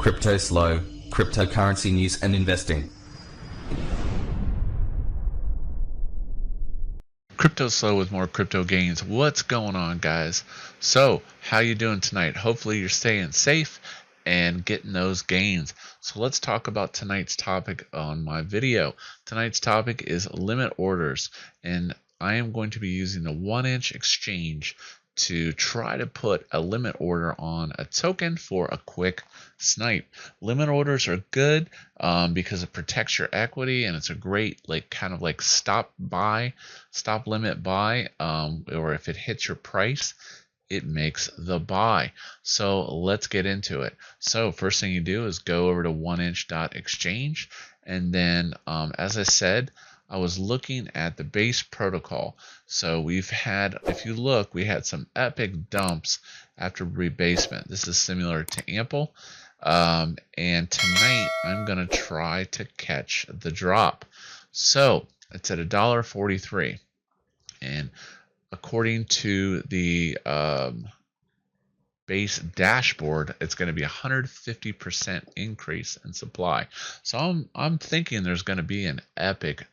Cryptoslo, cryptocurrency news and investing. Cryptoslo with more crypto gains. What's going on, guys? So, how you doing tonight? Hopefully you're staying safe and getting those gains. So let's talk about tonight's topic on my video. Tonight's topic is limit orders, and I am going to be using the 1-inch exchange to try to put a limit order on a token for a quick snipe. Limit orders are good because it protects your equity, and it's a great kind of like stop limit buy, or if it hits your price, it makes the buy. So let's get into it. So first thing you do is go over to 1inch.exchange, and then as I said, I was looking at the base protocol. So we've had, if you look, we had some epic dumps after rebasement. This is similar to Ample. And tonight I'm going to try to catch the drop. So it's at $1.43. And according to the base dashboard, it's going to be 150% increase in supply. So I'm thinking there's going to be an epic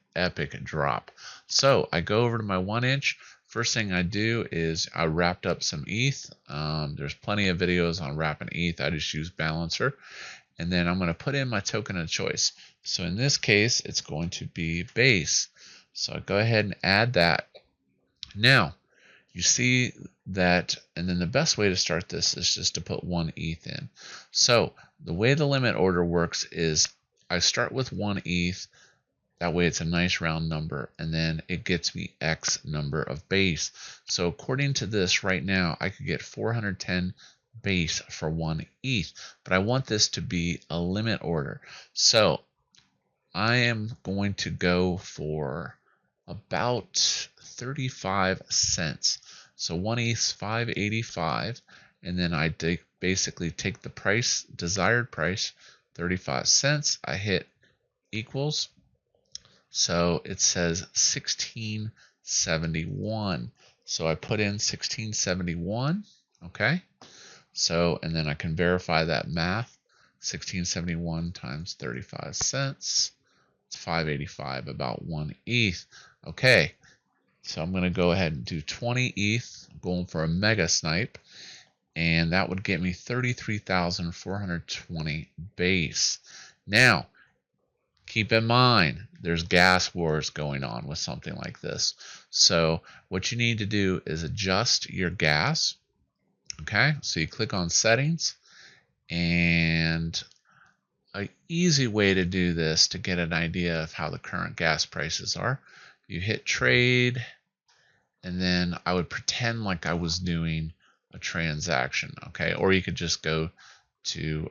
drop. So I go over to my 1-inch. First thing I do is I wrapped up some ETH. There's plenty of videos on wrapping ETH. I just use Balancer. And then I'm going to put in my token of choice. So in this case, it's going to be base. So I go ahead and add that. Now, you see that, and then the best way to start this is just to put 1 ETH in. So the way the limit order works is I start with 1 ETH. That way it's a nice round number, and then it gets me X number of base. So according to this right now, I could get 410 base for 1 ETH, but I want this to be a limit order. So I am going to go for about 35 cents. So 1 ETH's 5.85, and then I basically take the price, desired price, 35 cents. I hit equals. So it says 1671. So I put in 1671, okay? So, and then I can verify that math. 1671 times 35 cents. It's 5.85, about 1 ETH. Okay, so I'm going to go ahead and do 20 ETH, going for a mega snipe, and that would get me 33,420 base. Now, keep in mind, there's gas wars going on with something like this. So what you need to do is adjust your gas. Okay, so you click on settings, and an easy way to do this to get an idea of how the current gas prices are, you hit trade, and then I would pretend like I was doing a transaction. Okay, or you could just go to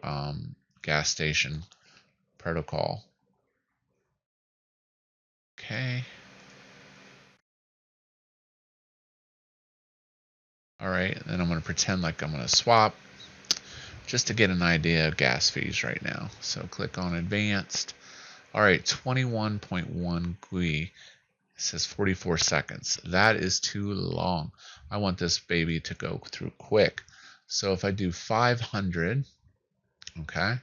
gas station protocol. Okay. All right, then I'm going to pretend like I'm going to swap just to get an idea of gas fees right now. So click on advanced. All right, 21.1 GUI. It says 44 seconds. That is too long. I want this baby to go through quick. So if I do 500, okay,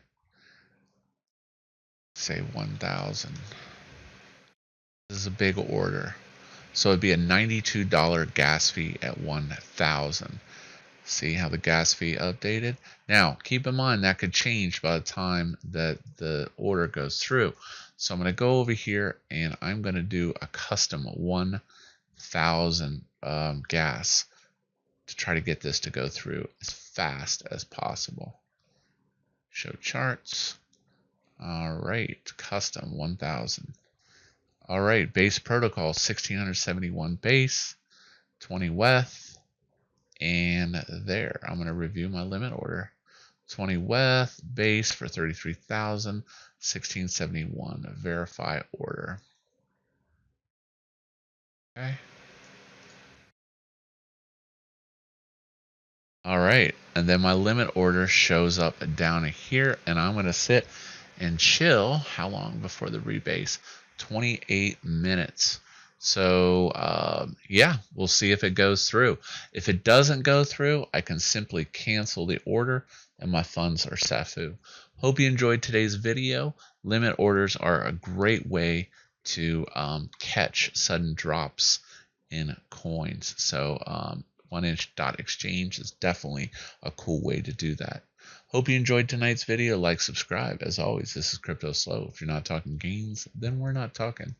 say 1,000. This is a big order. So it'd be a $92 gas fee at 1,000. See how the gas fee updated? Now, keep in mind that could change by the time that the order goes through. So I'm going to go over here and I'm going to do a custom 1,000 gas to try to get this to go through as fast as possible. Show charts. All right, custom 1,000. All right, base protocol 1671 base, 20 WETH, and there. I'm going to review my limit order. 20 WETH base for 33,000, 1671 verify order. Okay. All right, and then my limit order shows up down here, and I'm going to sit and chill. How long before the rebase? 28 minutes. So yeah, we'll see if it goes through. If it doesn't go through, I can simply cancel the order. and my funds are SAFU. Hope you enjoyed today's video. Limit orders are a great way to catch sudden drops in coins. So 1inch.exchange is definitely a cool way to do that. Hope you enjoyed tonight's video. Like, subscribe. As always, this is Cryptoslo. If you're not talking gains, then we're not talking.